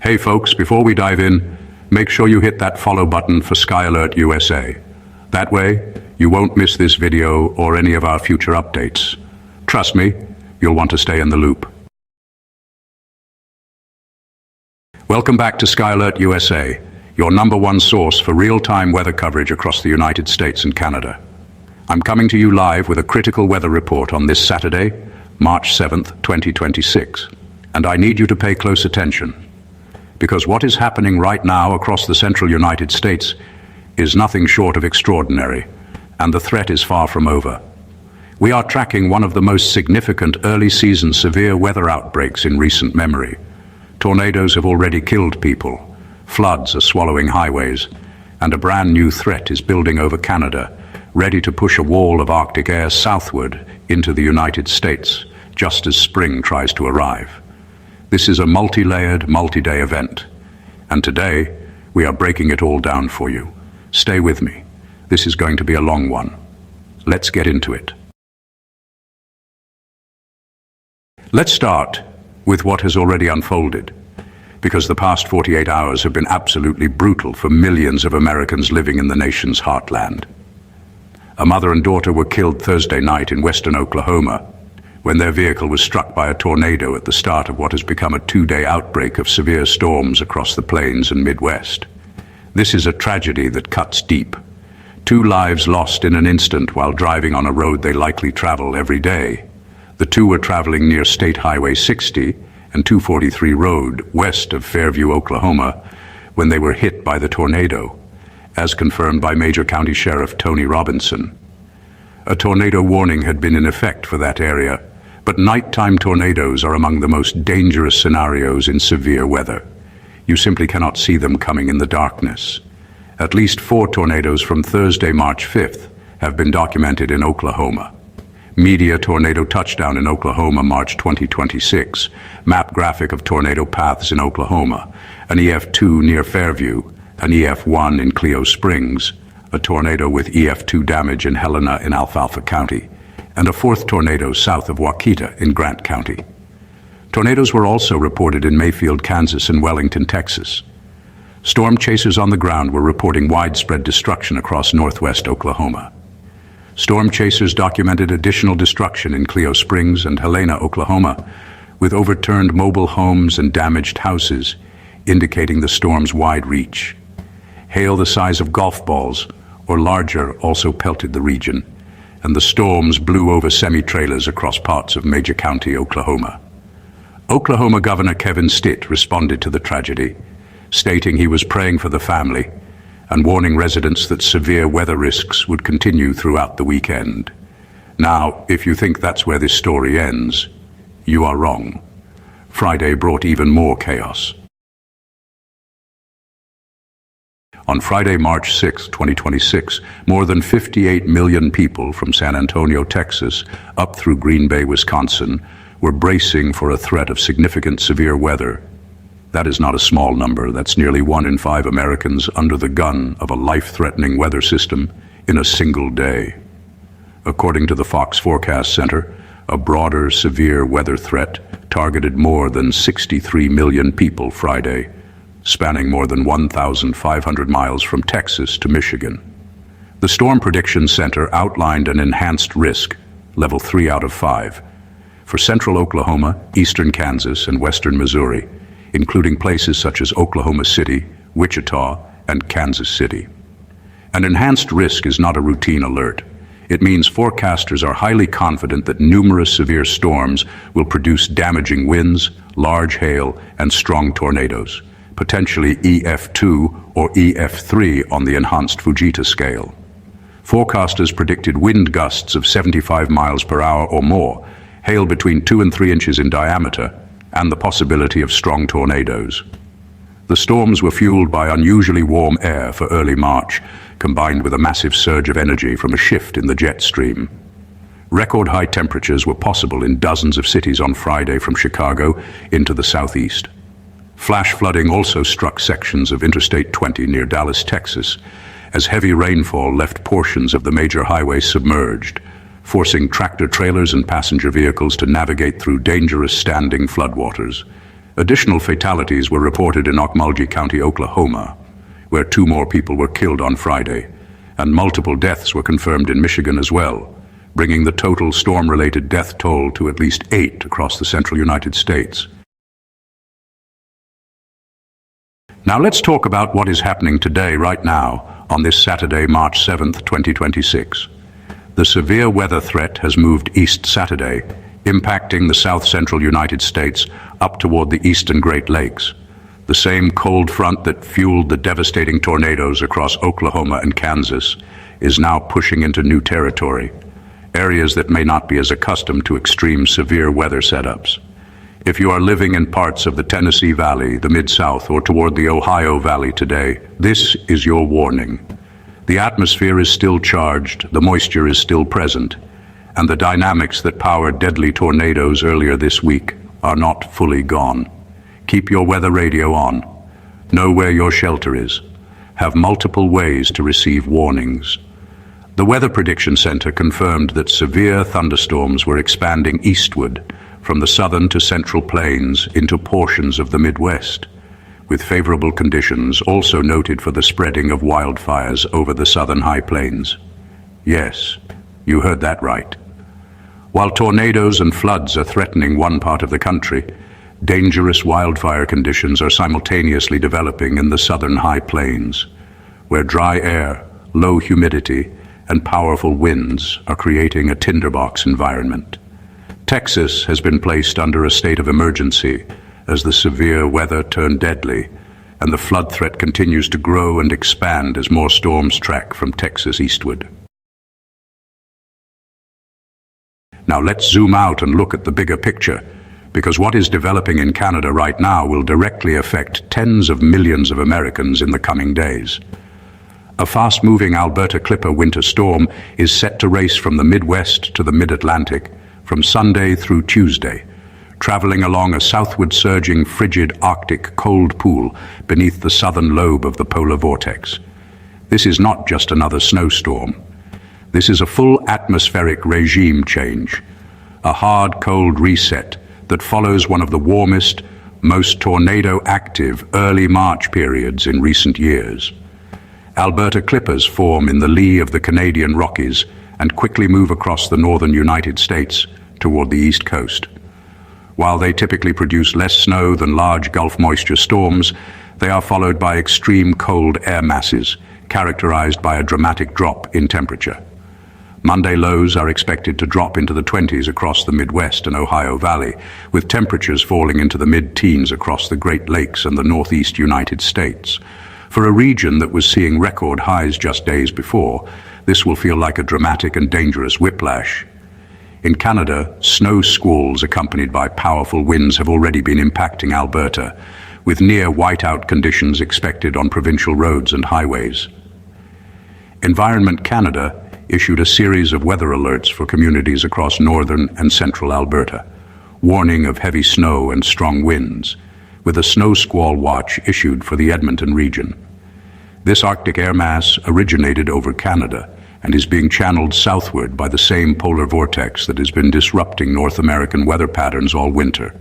Hey folks, before we dive in, make sure you hit that follow button for SkyAlert USA. That way, you won't miss this video or any of our future updates. Trust me, you'll want to stay in the loop. Welcome back to SkyAlert USA, your #1 source for real-time weather coverage across the United States and Canada. I'm coming to you live with a critical weather report on this Saturday, March 7th, 2026. And I need you to pay close attention, because what is happening right now across the central United States is nothing short of extraordinary, and the threat is far from over. We are tracking one of the most significant early-season severe weather outbreaks in recent memory. Tornadoes have already killed people, floods are swallowing highways, and a brand new threat is building over Canada, ready to push a wall of Arctic air southward into the United States, just as spring tries to arrive. This is a multi-layered, multi-day event, and today we are breaking it all down for you. Stay with me. This is going to be a long one. Let's get into it. Let's start with what has already unfolded, because the past 48 hours have been absolutely brutal for millions of Americans living in the nation's heartland. A mother and daughter were killed Thursday night in western Oklahoma when their vehicle was struck by a tornado at the start of what has become a 2-day outbreak of severe storms across the plains and Midwest. This is a tragedy that cuts deep. 2 lives lost in an instant while driving on a road they likely travel every day. The 2 were traveling near State Highway 60 and 243 Road, west of Fairview, Oklahoma, when they were hit by the tornado, as confirmed by Major County Sheriff Tony Robinson. A tornado warning had been in effect for that area, but nighttime tornadoes are among the most dangerous scenarios in severe weather. You simply cannot see them coming in the darkness. At least 4 tornadoes from Thursday, March 5th, have been documented in Oklahoma. Media tornado touchdown in Oklahoma, March 2026. Map graphic of tornado paths in Oklahoma. An EF2 near Fairview, an EF1 in Clio Springs, a tornado with EF2 damage in Helena in Alfalfa County, and a 4th tornado south of Waukita in Grant County. Tornadoes were also reported in Mayfield, Kansas and Wellington, Texas. Storm chasers on the ground were reporting widespread destruction across northwest Oklahoma. Storm chasers documented additional destruction in Clio Springs and Helena, Oklahoma, with overturned mobile homes and damaged houses, indicating the storm's wide reach. Hail the size of golf balls or larger also pelted the region, and the storms blew over semi-trailers across parts of Major County, Oklahoma. Oklahoma Governor Kevin Stitt responded to the tragedy, stating he was praying for the family and warning residents that severe weather risks would continue throughout the weekend. Now, if you think that's where this story ends, you are wrong. Friday brought even more chaos. On Friday, March 6, 2026, more than 58 million people from San Antonio, Texas, up through Green Bay, Wisconsin, were bracing for a threat of significant severe weather. That is not a small number. That's nearly 1 in 5 Americans under the gun of a life-threatening weather system in a single day. According to the Fox Forecast Center, a broader severe weather threat targeted more than 63 million people Friday, spanning more than 1,500 miles from Texas to Michigan. The Storm Prediction Center outlined an enhanced risk, level 3 out of 5, for central Oklahoma, eastern Kansas, and western Missouri, including places such as Oklahoma City, Wichita, and Kansas City. An enhanced risk is not a routine alert. It means forecasters are highly confident that numerous severe storms will produce damaging winds, large hail, and strong tornadoes, potentially EF2 or EF3 on the enhanced Fujita scale. Forecasters predicted wind gusts of 75 miles per hour or more, hail between 2 and 3 inches in diameter, and the possibility of strong tornadoes. The storms were fueled by unusually warm air for early March, combined with a massive surge of energy from a shift in the jet stream. Record high temperatures were possible in dozens of cities on Friday from Chicago into the southeast. Flash flooding also struck sections of Interstate 20 near Dallas, Texas, as heavy rainfall left portions of the major highway submerged, forcing tractor trailers and passenger vehicles to navigate through dangerous standing floodwaters. Additional fatalities were reported in Okmulgee County, Oklahoma, where 2 more people were killed on Friday, and multiple deaths were confirmed in Michigan as well, bringing the total storm-related death toll to at least 8 across the central United States. Now let's talk about what is happening today, right now, on this Saturday, March 7th, 2026. The severe weather threat has moved east Saturday, impacting the south-central United States up toward the eastern Great Lakes. The same cold front that fueled the devastating tornadoes across Oklahoma and Kansas is now pushing into new territory, areas that may not be as accustomed to extreme severe weather setups. If you are living in parts of the Tennessee Valley, the Mid-South, or toward the Ohio Valley today, this is your warning. The atmosphere is still charged, the moisture is still present, and the dynamics that powered deadly tornadoes earlier this week are not fully gone. Keep your weather radio on. Know where your shelter is. Have multiple ways to receive warnings. The Weather Prediction Center confirmed that severe thunderstorms were expanding eastward from the southern to central plains into portions of the Midwest, with favorable conditions also noted for the spreading of wildfires over the southern high plains. Yes, you heard that right. While tornadoes and floods are threatening one part of the country, dangerous wildfire conditions are simultaneously developing in the southern high plains, where dry air, low humidity, and powerful winds are creating a tinderbox environment. Texas has been placed under a state of emergency as the severe weather turned deadly, and the flood threat continues to grow and expand as more storms track from Texas eastward. Now let's zoom out and look at the bigger picture, because what is developing in Canada right now will directly affect tens of millions of Americans in the coming days. A fast-moving Alberta Clipper winter storm is set to race from the Midwest to the Mid-Atlantic from Sunday through Tuesday, traveling along a southward surging frigid Arctic cold pool beneath the southern lobe of the polar vortex. This is not just another snowstorm. This is a full atmospheric regime change, a hard cold reset that follows one of the warmest, most tornado-active early March periods in recent years. Alberta Clippers form in the lee of the Canadian Rockies and quickly move across the northern United States toward the east coast. While they typically produce less snow than large Gulf moisture storms, they are followed by extreme cold air masses, characterized by a dramatic drop in temperature. Monday lows are expected to drop into the 20s across the Midwest and Ohio Valley, with temperatures falling into the mid-teens across the Great Lakes and the northeast United States. For a region that was seeing record highs just days before, this will feel like a dramatic and dangerous whiplash. In Canada, snow squalls accompanied by powerful winds have already been impacting Alberta, with near whiteout conditions expected on provincial roads and highways. Environment Canada issued a series of weather alerts for communities across northern and central Alberta, warning of heavy snow and strong winds, with a snow squall watch issued for the Edmonton region. This Arctic air mass originated over Canada and is being channeled southward by the same polar vortex that has been disrupting North American weather patterns all winter.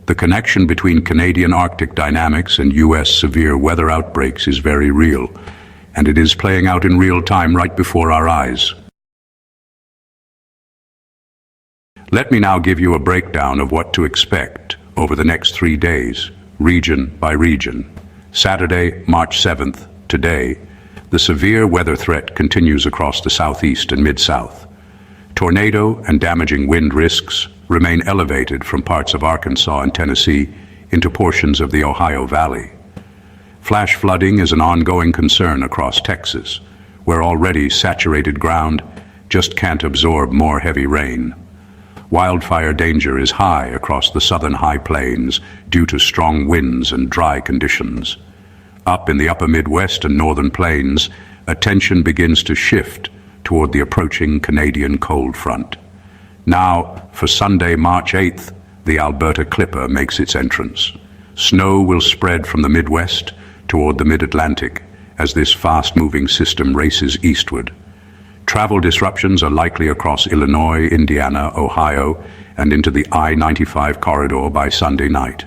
The connection between Canadian Arctic dynamics and U.S. severe weather outbreaks is very real, and it is playing out in real time right before our eyes. Let me now give you a breakdown of what to expect over the next 3 days, region by region. Saturday, March 7th, today, the severe weather threat continues across the southeast and mid-south. Tornado and damaging wind risks remain elevated from parts of Arkansas and Tennessee into portions of the Ohio Valley. Flash flooding is an ongoing concern across Texas, where already saturated ground just can't absorb more heavy rain. Wildfire danger is high across the southern high plains due to strong winds and dry conditions. Up in the upper Midwest and northern plains, attention begins to shift toward the approaching Canadian cold front. Now, for Sunday, March 8th, the Alberta Clipper makes its entrance. Snow will spread from the Midwest toward the Mid-Atlantic as this fast-moving system races eastward. Travel disruptions are likely across Illinois, Indiana, Ohio, and into the I-95 corridor by Sunday night.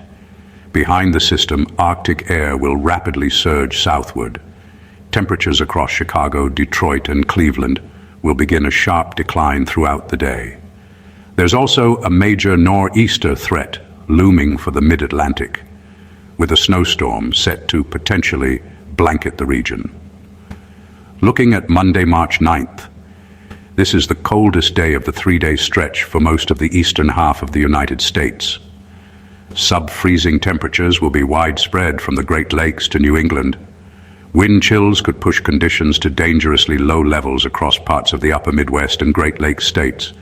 Behind the system, Arctic air will rapidly surge southward. Temperatures across Chicago, Detroit, and Cleveland will begin a sharp decline throughout the day. There's also a major nor'easter threat looming for the mid-Atlantic, with a snowstorm set to potentially blanket the region. Looking at Monday, March 9th, this is the coldest day of the three-day stretch for most of the eastern half of the United States. Sub-freezing temperatures will be widespread from the Great Lakes to New England. Wind chills could push conditions to dangerously low levels across parts of the upper Midwest and Great Lakes states.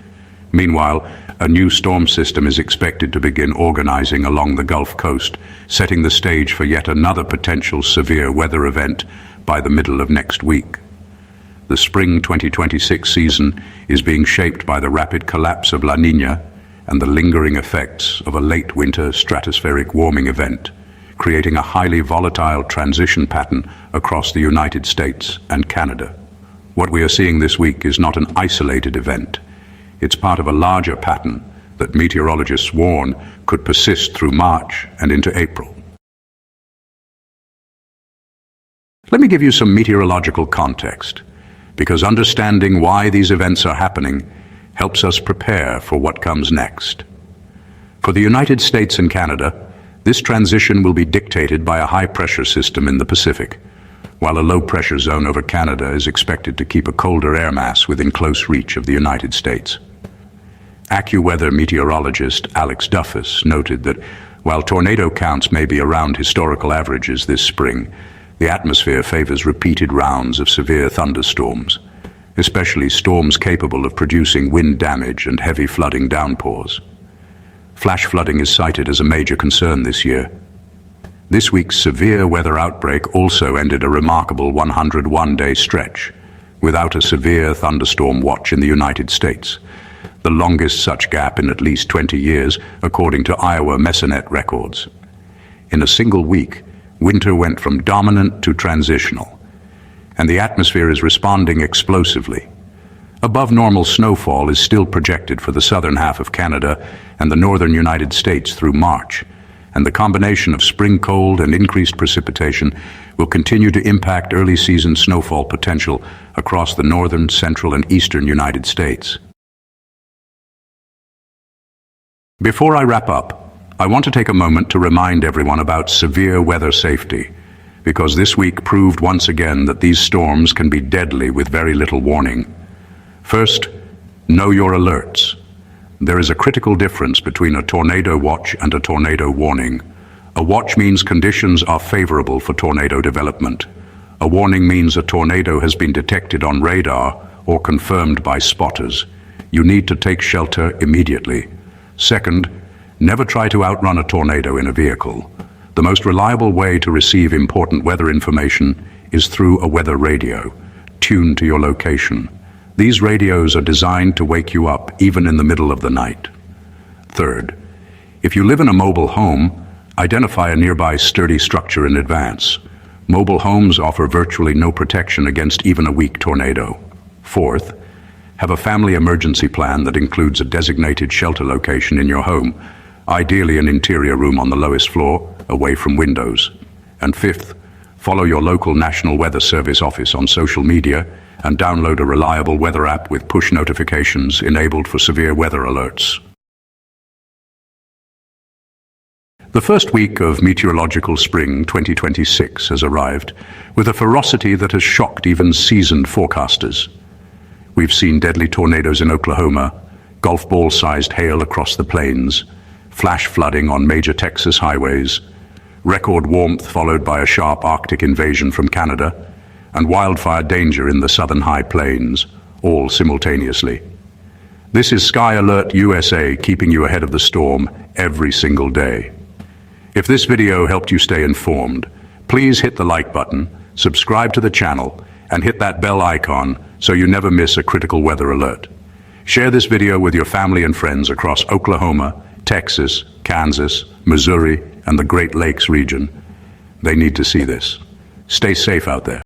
Meanwhile, a new storm system is expected to begin organizing along the Gulf Coast, setting the stage for yet another potential severe weather event by the middle of next week. The spring 2026 season is being shaped by the rapid collapse of La Niña and the lingering effects of a late winter stratospheric warming event, creating a highly volatile transition pattern across the United States and Canada. What we are seeing this week is not an isolated event. It's part of a larger pattern that meteorologists warn could persist through March and into April. Let me give you some meteorological context, because understanding why these events are happening helps us prepare for what comes next. For the United States and Canada, this transition will be dictated by a high-pressure system in the Pacific, while a low-pressure zone over Canada is expected to keep a colder air mass within close reach of the United States. AccuWeather meteorologist Alex Duffus noted that while tornado counts may be around historical averages this spring, the atmosphere favors repeated rounds of severe thunderstorms, especially storms capable of producing wind damage and heavy flooding downpours. Flash flooding is cited as a major concern this year. This week's severe weather outbreak also ended a remarkable 101-day stretch without a severe thunderstorm watch in the United States, the longest such gap in at least 20 years, according to Iowa Mesonet records. In a single week, winter went from dominant to transitional, and the atmosphere is responding explosively. Above normal snowfall is still projected for the southern half of Canada and the northern United States through March, and the combination of spring cold and increased precipitation will continue to impact early season snowfall potential across the northern, central, and eastern United States. Before I wrap up, I want to take a moment to remind everyone about severe weather safety, because this week proved once again that these storms can be deadly with very little warning. First, know your alerts. There is a critical difference between a tornado watch and a tornado warning. A watch means conditions are favorable for tornado development. A warning means a tornado has been detected on radar or confirmed by spotters. You need to take shelter immediately. Second, never try to outrun a tornado in a vehicle. The most reliable way to receive important weather information is through a weather radio, tuned to your location. These radios are designed to wake you up even in the middle of the night. Third, if you live in a mobile home, identify a nearby sturdy structure in advance. Mobile homes offer virtually no protection against even a weak tornado. Fourth, have a family emergency plan that includes a designated shelter location in your home, ideally an interior room on the lowest floor, away from windows. And fifth, follow your local National Weather Service office on social media and download a reliable weather app with push notifications enabled for severe weather alerts. The first week of meteorological spring 2026 has arrived with a ferocity that has shocked even seasoned forecasters. We've seen deadly tornadoes in Oklahoma, golf ball-sized hail across the plains, flash flooding on major Texas highways, record warmth followed by a sharp Arctic invasion from Canada, and wildfire danger in the southern high plains, all simultaneously. This is SkyAlert USA, keeping you ahead of the storm every single day. If this video helped you stay informed, please hit the like button, subscribe to the channel, and hit that bell icon so you never miss a critical weather alert. Share this video with your family and friends across Oklahoma, Texas, Kansas, Missouri, and the Great Lakes region. They need to see this. Stay safe out there.